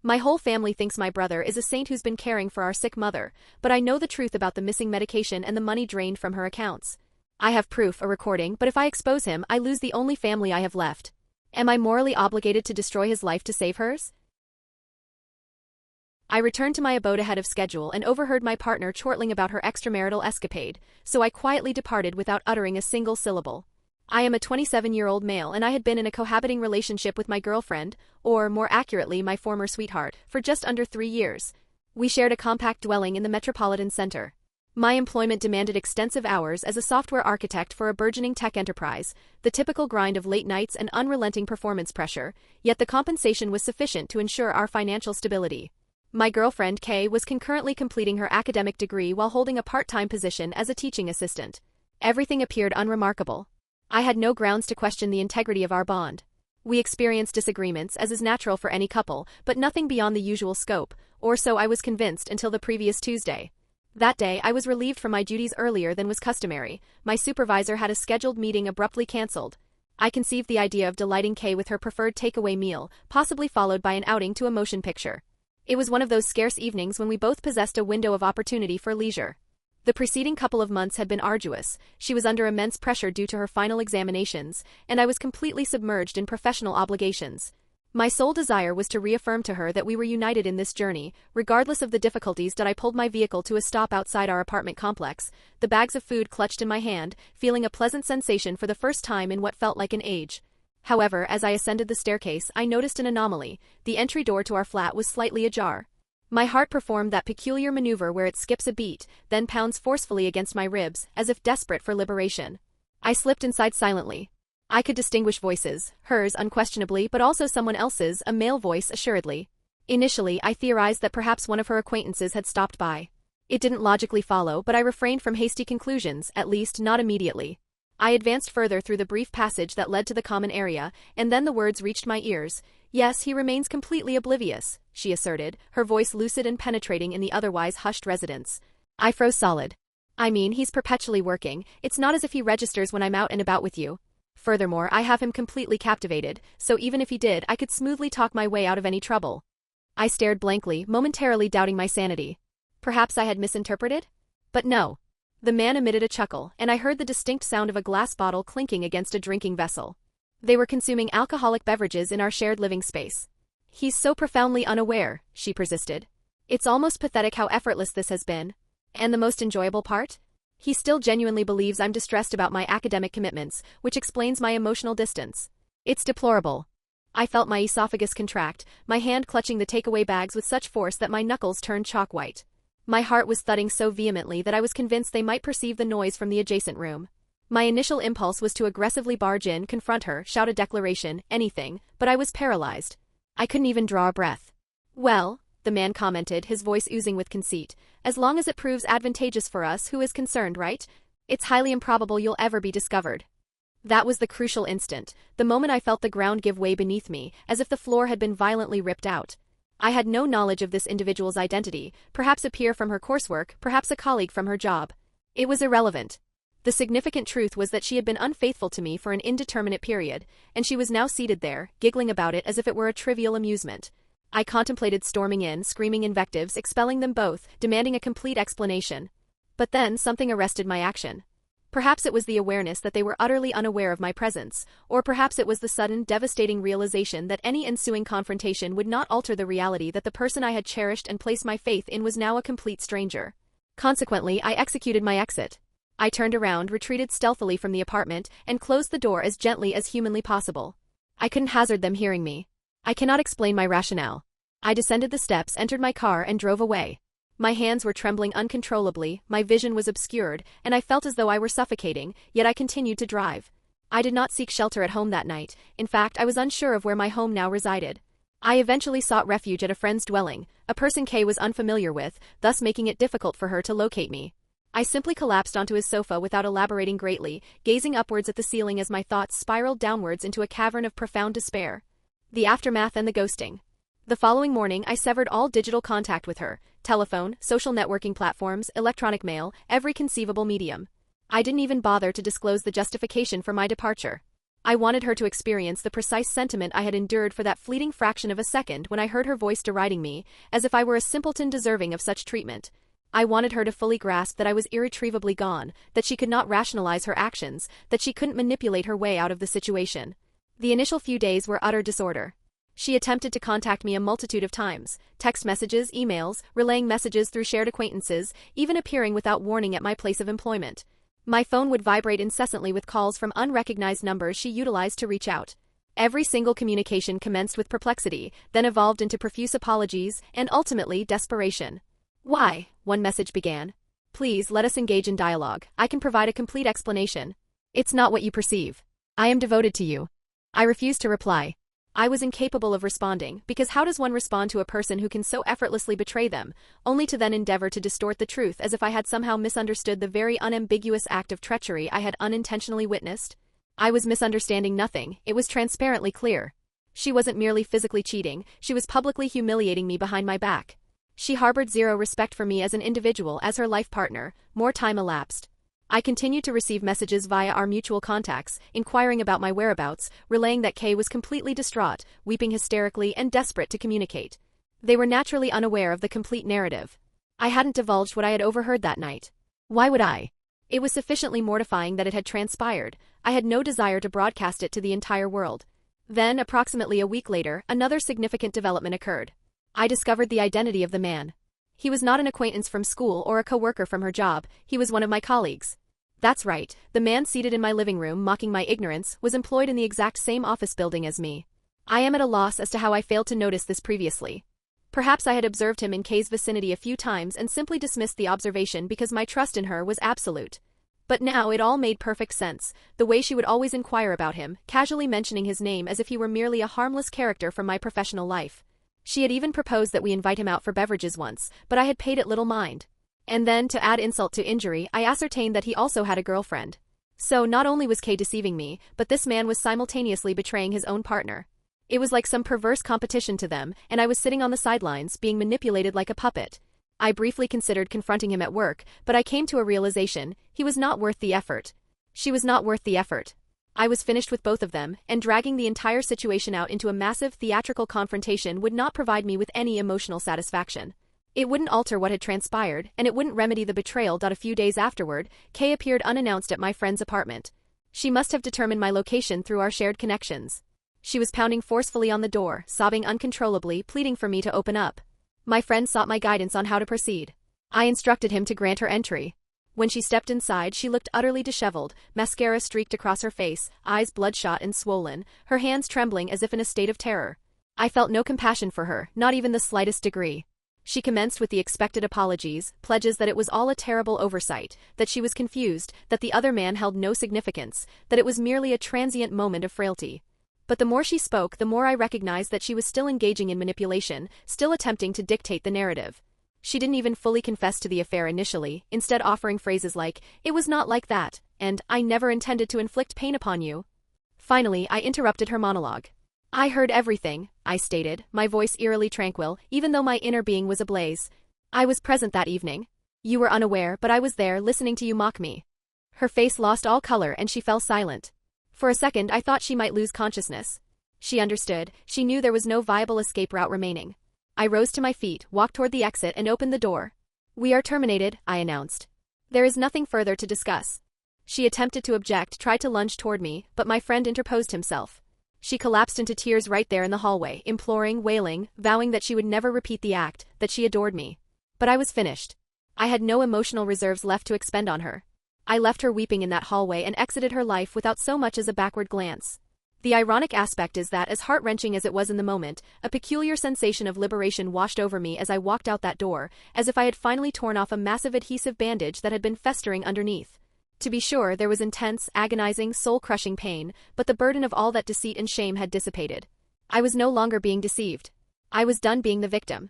My whole family thinks my brother is a saint who's been caring for our sick mother, but I know the truth about the missing medication and the money drained from her accounts. I have proof, a recording, but if I expose him, I lose the only family I have left. Am I morally obligated to destroy his life to save hers? I returned to my abode ahead of schedule and overheard my partner chortling about her extramarital escapade, so I quietly departed without uttering a single syllable. I am a 27-year-old male and I had been in a cohabiting relationship with my girlfriend, or more accurately my former sweetheart, for just under 3 years. We shared a compact dwelling in the metropolitan center. My employment demanded extensive hours as a software architect for a burgeoning tech enterprise, the typical grind of late nights and unrelenting performance pressure, yet the compensation was sufficient to ensure our financial stability. My girlfriend, Kay, was concurrently completing her academic degree while holding a part-time position as a teaching assistant. Everything appeared unremarkable. I had no grounds to question the integrity of our bond. We experienced disagreements, as is natural for any couple, but nothing beyond the usual scope, or so I was convinced until the previous Tuesday. That day, I was relieved from my duties earlier than was customary. My supervisor had a scheduled meeting abruptly cancelled. I conceived the idea of delighting Kay with her preferred takeaway meal, possibly followed by an outing to a motion picture. It was one of those scarce evenings when we both possessed a window of opportunity for leisure. The preceding couple of months had been arduous. She was under immense pressure due to her final examinations, and I was completely submerged in professional obligations. My sole desire was to reaffirm to her that we were united in this journey, regardless of the difficulties. That I pulled my vehicle to a stop outside our apartment complex, the bags of food clutched in my hand, feeling a pleasant sensation for the first time in what felt like an age. However, as I ascended the staircase, I noticed an anomaly. The entry door to our flat was slightly ajar. My heart performed that peculiar maneuver where it skips a beat, then pounds forcefully against my ribs, as if desperate for liberation. I slipped inside silently. I could distinguish voices, hers unquestionably, but also someone else's, a male voice assuredly. Initially, I theorized that perhaps one of her acquaintances had stopped by. It didn't logically follow, but I refrained from hasty conclusions, at least not immediately. I advanced further through the brief passage that led to the common area, and then the words reached my ears. "Yes, he remains completely oblivious," she asserted, her voice lucid and penetrating in the otherwise hushed residence. I froze solid. "I mean, he's perpetually working. It's not as if he registers when I'm out and about with you. Furthermore, I have him completely captivated, so even if he did, I could smoothly talk my way out of any trouble." I stared blankly, momentarily doubting my sanity. Perhaps I had misinterpreted? But no. The man emitted a chuckle, and I heard the distinct sound of a glass bottle clinking against a drinking vessel. They were consuming alcoholic beverages in our shared living space. "He's so profoundly unaware," she persisted. "It's almost pathetic how effortless this has been. And the most enjoyable part? He still genuinely believes I'm distressed about my academic commitments, which explains my emotional distance. It's deplorable." I felt my esophagus contract, my hand clutching the takeaway bags with such force that my knuckles turned chalk white. My heart was thudding so vehemently that I was convinced they might perceive the noise from the adjacent room. My initial impulse was to aggressively barge in, confront her, shout a declaration, anything, but I was paralyzed. I couldn't even draw a breath. "Well," the man commented, his voice oozing with conceit, "as long as it proves advantageous for us, who is concerned, right? It's highly improbable you'll ever be discovered." That was the crucial instant, the moment I felt the ground give way beneath me, as if the floor had been violently ripped out. I had no knowledge of this individual's identity, perhaps a peer from her coursework, perhaps a colleague from her job. It was irrelevant. The significant truth was that she had been unfaithful to me for an indeterminate period, and she was now seated there, giggling about it as if it were a trivial amusement. I contemplated storming in, screaming invectives, expelling them both, demanding a complete explanation. But then something arrested my action. Perhaps it was the awareness that they were utterly unaware of my presence, or perhaps it was the sudden, devastating realization that any ensuing confrontation would not alter the reality that the person I had cherished and placed my faith in was now a complete stranger. Consequently, I executed my exit. I turned around, retreated stealthily from the apartment, and closed the door as gently as humanly possible. I couldn't hazard them hearing me. I cannot explain my rationale. I descended the steps, entered my car, and drove away. My hands were trembling uncontrollably, my vision was obscured, and I felt as though I were suffocating, yet I continued to drive. I did not seek shelter at home that night. In fact, I was unsure of where my home now resided. I eventually sought refuge at a friend's dwelling, a person Kay was unfamiliar with, thus making it difficult for her to locate me. I simply collapsed onto his sofa without elaborating greatly, gazing upwards at the ceiling as my thoughts spiraled downwards into a cavern of profound despair. The aftermath and the ghosting. The following morning, I severed all digital contact with her: telephone, social networking platforms, electronic mail, every conceivable medium. I didn't even bother to disclose the justification for my departure. I wanted her to experience the precise sentiment I had endured for that fleeting fraction of a second when I heard her voice deriding me, as if I were a simpleton deserving of such treatment. I wanted her to fully grasp that I was irretrievably gone, that she could not rationalize her actions, that she couldn't manipulate her way out of the situation. The initial few days were utter disorder. She attempted to contact me a multitude of times, text messages, emails, relaying messages through shared acquaintances, even appearing without warning at my place of employment. My phone would vibrate incessantly with calls from unrecognized numbers she utilized to reach out. Every single communication commenced with perplexity, then evolved into profuse apologies, and ultimately desperation. "Why?" one message began. "Please let us engage in dialogue. I can provide a complete explanation." "It's not what you perceive. I am devoted to you." I refused to reply. I was incapable of responding, because how does one respond to a person who can so effortlessly betray them, only to then endeavor to distort the truth as if I had somehow misunderstood the very unambiguous act of treachery I had unintentionally witnessed? I was misunderstanding nothing, it was transparently clear. She wasn't merely physically cheating, she was publicly humiliating me behind my back. She harbored zero respect for me as an individual, as her life partner. More time elapsed. I continued to receive messages via our mutual contacts, inquiring about my whereabouts, relaying that Kay was completely distraught, weeping hysterically, and desperate to communicate. They were naturally unaware of the complete narrative. I hadn't divulged what I had overheard that night. Why would I? It was sufficiently mortifying that it had transpired. I had no desire to broadcast it to the entire world. Then, approximately a week later, another significant development occurred. I discovered the identity of the man. He was not an acquaintance from school or a coworker from her job, he was one of my colleagues. That's right, the man seated in my living room mocking my ignorance was employed in the exact same office building as me. I am at a loss as to how I failed to notice this previously. Perhaps I had observed him in Kay's vicinity a few times and simply dismissed the observation because my trust in her was absolute. But now it all made perfect sense, the way she would always inquire about him, casually mentioning his name as if he were merely a harmless character from my professional life. She had even proposed that we invite him out for beverages once, but I had paid it little mind. And then, to add insult to injury, I ascertained that he also had a girlfriend. So not only was Kay deceiving me, but this man was simultaneously betraying his own partner. It was like some perverse competition to them, and I was sitting on the sidelines, being manipulated like a puppet. I briefly considered confronting him at work, but I came to a realization: he was not worth the effort. She was not worth the effort. I was finished with both of them, and dragging the entire situation out into a massive theatrical confrontation would not provide me with any emotional satisfaction. It wouldn't alter what had transpired, and it wouldn't remedy the betrayal. A few days afterward, Kay appeared unannounced at my friend's apartment. She must have determined my location through our shared connections. She was pounding forcefully on the door, sobbing uncontrollably, pleading for me to open up. My friend sought my guidance on how to proceed. I instructed him to grant her entry. When she stepped inside, she looked utterly disheveled, mascara streaked across her face, eyes bloodshot and swollen, her hands trembling as if in a state of terror. I felt no compassion for her, not even the slightest degree. She commenced with the expected apologies, pledges that it was all a terrible oversight, that she was confused, that the other man held no significance, that it was merely a transient moment of frailty. But the more she spoke, the more I recognized that she was still engaging in manipulation, still attempting to dictate the narrative. She didn't even fully confess to the affair initially, instead offering phrases like, "It was not like that," and "I never intended to inflict pain upon you." Finally, I interrupted her monologue. "I heard everything," I stated, my voice eerily tranquil, even though my inner being was ablaze. "I was present that evening. You were unaware, but I was there, listening to you mock me." Her face lost all color and she fell silent. For a second I thought she might lose consciousness. She understood, she knew there was no viable escape route remaining. I rose to my feet, walked toward the exit and opened the door. "We are terminated," I announced. "There is nothing further to discuss." She attempted to object, tried to lunge toward me, but my friend interposed himself. She collapsed into tears right there in the hallway, imploring, wailing, vowing that she would never repeat the act, that she adored me. But I was finished. I had no emotional reserves left to expend on her. I left her weeping in that hallway and exited her life without so much as a backward glance. The ironic aspect is that, as heart-wrenching as it was in the moment, a peculiar sensation of liberation washed over me as I walked out that door, as if I had finally torn off a massive adhesive bandage that had been festering underneath. To be sure, there was intense, agonizing, soul-crushing pain, but the burden of all that deceit and shame had dissipated. I was no longer being deceived. I was done being the victim.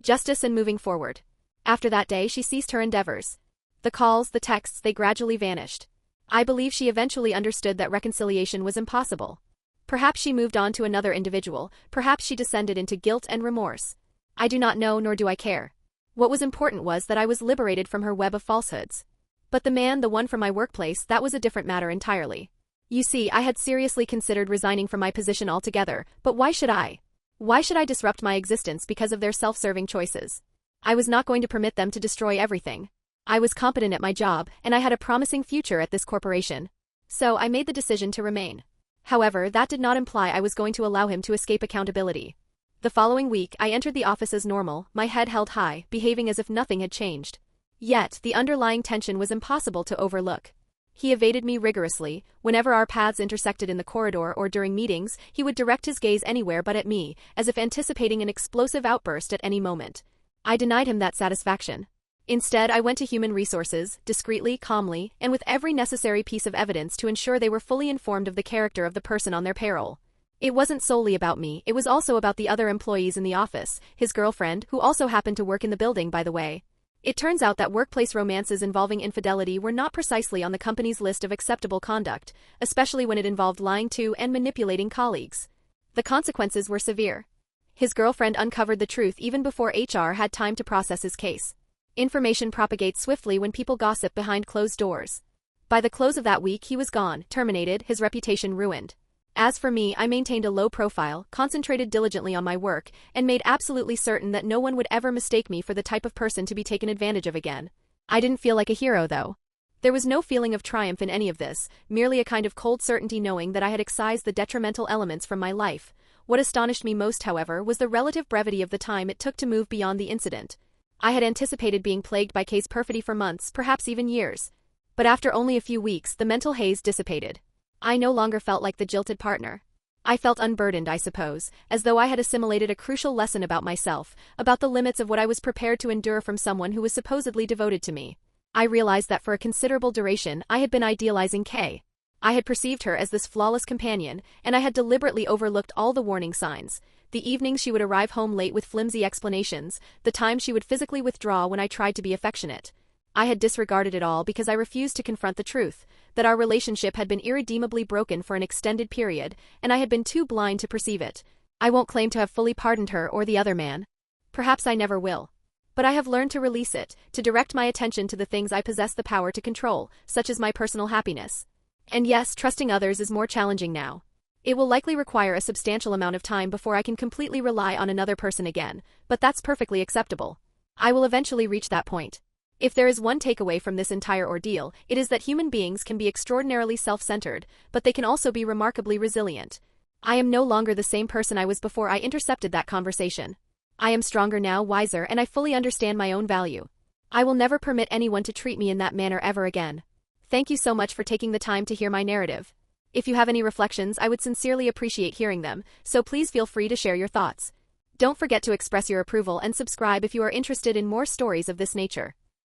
Justice and moving forward. After that day, she ceased her endeavors. The calls, the texts, they gradually vanished. I believe she eventually understood that reconciliation was impossible. Perhaps she moved on to another individual, perhaps she descended into guilt and remorse. I do not know, nor do I care. What was important was that I was liberated from her web of falsehoods. But the man, the one from my workplace, that was a different matter entirely. You see, I had seriously considered resigning from my position altogether, but why should I? Why should I disrupt my existence because of their self-serving choices? I was not going to permit them to destroy everything. I was competent at my job, and I had a promising future at this corporation. So I made the decision to remain. However, that did not imply I was going to allow him to escape accountability. The following week, I entered the office as normal, my head held high, behaving as if nothing had changed. Yet, the underlying tension was impossible to overlook. He evaded me rigorously. Whenever our paths intersected in the corridor or during meetings, he would direct his gaze anywhere but at me, as if anticipating an explosive outburst at any moment. I denied him that satisfaction. Instead, I went to human resources, discreetly, calmly, and with every necessary piece of evidence to ensure they were fully informed of the character of the person on their payroll. It wasn't solely about me, it was also about the other employees in the office, his girlfriend, who also happened to work in the building, by the way. It turns out that workplace romances involving infidelity were not precisely on the company's list of acceptable conduct, especially when it involved lying to and manipulating colleagues. The consequences were severe. His girlfriend uncovered the truth even before HR had time to process his case. Information propagates swiftly when people gossip behind closed doors. By the close of that week, he was gone, terminated, his reputation ruined. As for me, I maintained a low profile, concentrated diligently on my work, and made absolutely certain that no one would ever mistake me for the type of person to be taken advantage of again. I didn't feel like a hero, though. There was no feeling of triumph in any of this, merely a kind of cold certainty knowing that I had excised the detrimental elements from my life. What astonished me most, however, was the relative brevity of the time it took to move beyond the incident. I had anticipated being plagued by case perfidy for months, perhaps even years. But after only a few weeks, the mental haze dissipated. I no longer felt like the jilted partner. I felt unburdened, I suppose, as though I had assimilated a crucial lesson about myself, about the limits of what I was prepared to endure from someone who was supposedly devoted to me. I realized that for a considerable duration I had been idealizing Kay. I had perceived her as this flawless companion, and I had deliberately overlooked all the warning signs. The evenings she would arrive home late with flimsy explanations, the times she would physically withdraw when I tried to be affectionate. I had disregarded it all because I refused to confront the truth, that our relationship had been irredeemably broken for an extended period, and I had been too blind to perceive it. I won't claim to have fully pardoned her or the other man. Perhaps I never will. But I have learned to release it, to direct my attention to the things I possess the power to control, such as my personal happiness. And yes, trusting others is more challenging now. It will likely require a substantial amount of time before I can completely rely on another person again, but that's perfectly acceptable. I will eventually reach that point. If there is one takeaway from this entire ordeal, it is that human beings can be extraordinarily self-centered, but they can also be remarkably resilient. I am no longer the same person I was before I intercepted that conversation. I am stronger now, wiser, and I fully understand my own value. I will never permit anyone to treat me in that manner ever again. Thank you so much for taking the time to hear my narrative. If you have any reflections, I would sincerely appreciate hearing them, so please feel free to share your thoughts. Don't forget to express your approval and subscribe if you are interested in more stories of this nature.